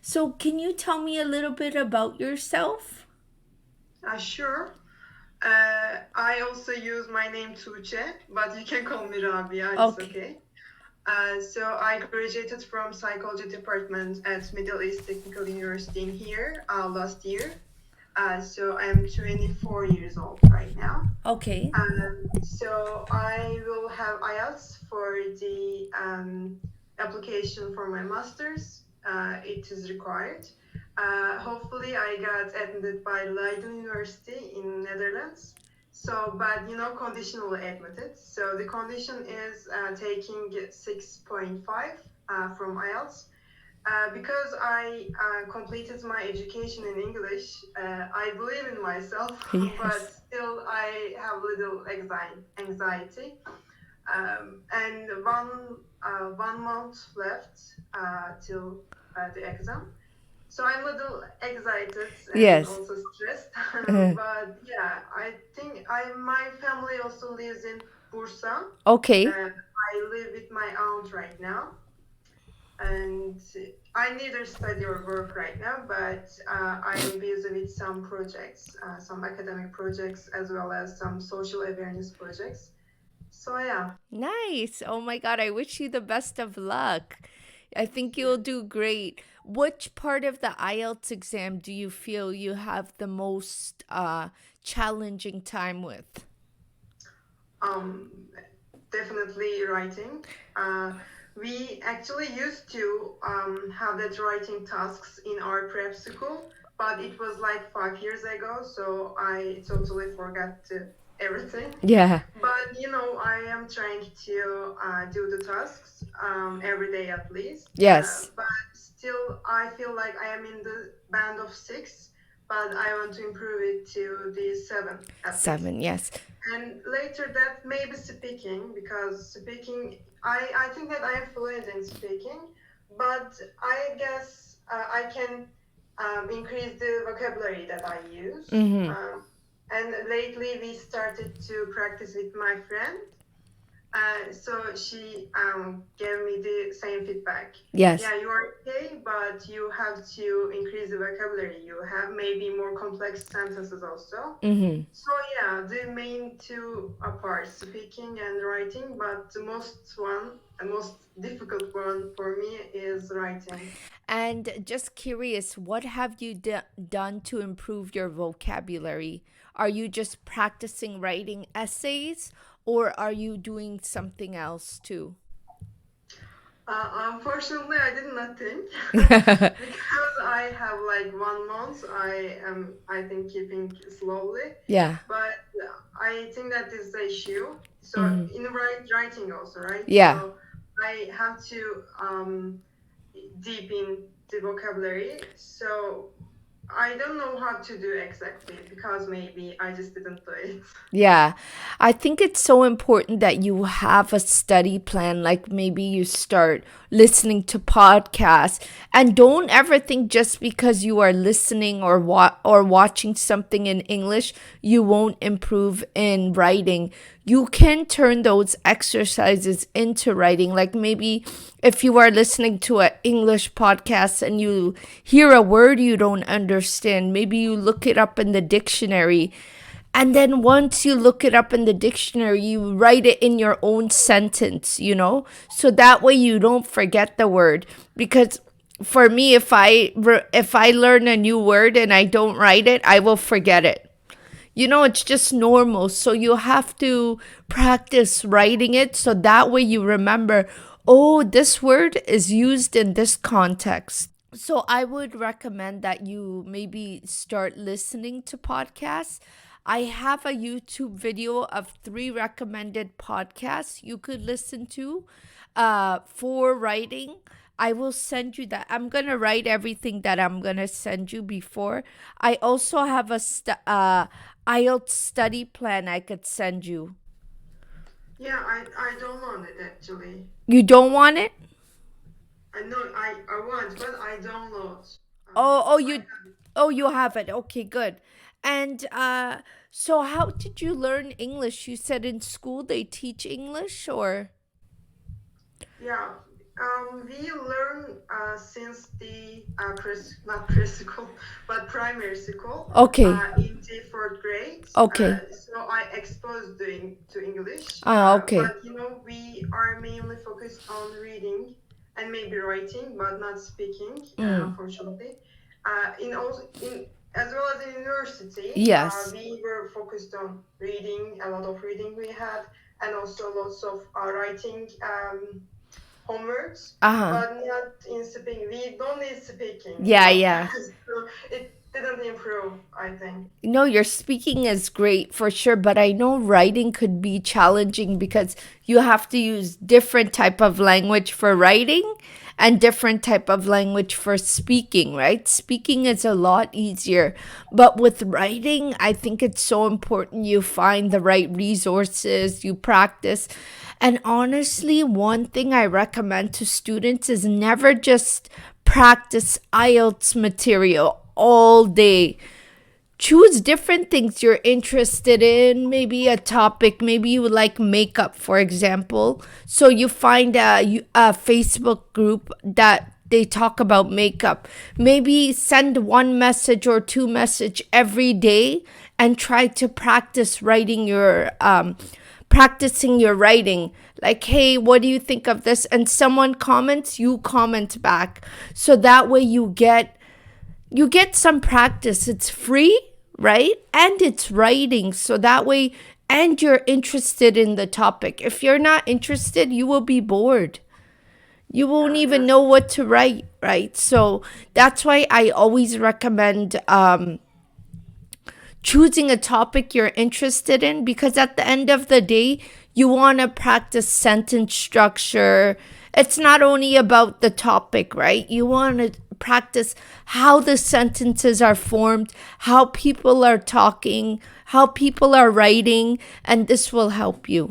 So, can you tell me a little bit about yourself? Sure. I also use my name Tuğçe, but you can call me Rabia, it's Okay. okay. So I graduated from psychology department at Middle East Technical University in here last year. So I'm 24 years old right now. Okay. So I will have IELTS for the application for my master's. It is required. Hopefully, I got admitted by Leiden University in Netherlands. So, but conditionally admitted. So the condition is taking 6.5 from IELTS. Because I completed my education in English, I believe in myself, but Yes. still I have little anxiety. And 1 month left till the exam. So I'm a little excited and Yes. also stressed. Uh, But yeah, I think my family also lives in Bursa. okay. I live with my aunt right now, and I neither study or work right now, but I'm busy with some projects, some academic projects, as well as some social awareness projects. So yeah, Nice. Oh my God. I wish you the best of luck. I think you'll do great. Which part of the IELTS exam do you feel you have the most challenging time with? um, definitely writing. Uh, we actually used to have that writing tasks in our prep school, but it was like 5 years ago, so I totally forgot everything. Yeah. But I am trying to do the tasks every day at least. Yes. But still, I feel like I am in the band of six, but I want to improve it to the seven at least. 7. Yes. And later that maybe speaking, because speaking, I think that I am fluent in speaking, but I guess I can increase the vocabulary that I use. Mm-hmm. And lately we started to practice with my friend. So she gave me the same feedback. Yes. Yeah, you are okay, but you have to increase the vocabulary. You have maybe more complex sentences also. Mm-hmm. So yeah, the main two are parts, speaking and writing, but the most difficult one for me is writing. And just curious, what have you done to improve your vocabulary? Are you just practicing writing essays or are you doing something else too? Unfortunately, I did nothing because I have like 1 month. I think, keeping slowly, Yeah. but I think that is the issue. So Mm-hmm. in writing also, right? Yeah. So I have to deep in the vocabulary. So I don't know how to do exactly because maybe I just didn't do it. Yeah, I think it's so important that you have a study plan. Like maybe you start listening to podcasts, and don't ever think just because you are listening or watching something in English, you won't improve in writing. You can turn those exercises into writing. Like maybe if you are listening to an English podcast and you hear a word you don't understand, maybe you look it up in the dictionary, and then once you look it up in the dictionary, you write it in your own sentence. So that way you don't forget the word. Because for me, if I learn a new word and I don't write it, I will forget it. It's just normal. So you have to practice writing it so that way you remember, oh, this word is used in this context. So I would recommend that you maybe start listening to podcasts. I have a YouTube video of 3 recommended podcasts you could listen to for writing. I will send you that. I'm going to write everything that I'm going to send you before. I also have a IELTS study plan I could send you. Yeah, I don't want it actually. You don't want it? I know I want, but I download. Oh, oh, I you, oh, you have it. Okay, good. And so how did you learn English? You said in school they teach English, or? Yeah. We learn since the not preschool, but primary school Okay. in the fourth grade. Okay. So I exposed to English, Okay. but we are mainly focused on reading and maybe writing, but not speaking, Mm. unfortunately. In also in as well as in university, Yes. we were focused on reading, a lot of reading we had, and also lots of writing. Homeworks, Uh-huh. but not in speaking. We don't need speaking, Yeah, yeah. so it didn't improve, I think. No, your speaking is great for sure, but I know writing could be challenging because you have to use different type of language for writing and different type of language for speaking, right? Speaking is a lot easier, but with writing, I think it's so important you find the right resources, you practice. And honestly, one thing I recommend to students is never just practice IELTS material all day. Choose different things you're interested in, maybe a topic, maybe you like makeup, for example. So you find a Facebook group that they talk about makeup. Maybe send one message or two message every day and try to practicing your writing. Like, hey, what do you think of this? And someone comments, you comment back. So that way you get some practice. It's free, right? And it's writing. So that way, and you're interested in the topic. If you're not interested, you will be bored. You won't Yeah, even know what to write, right? So that's why I always recommend choosing a topic you're interested in, because at the end of the day, you want to practice sentence structure. It's not only about the topic, right? You want to practice how the sentences are formed, how people are talking, how people are writing, and this will help you.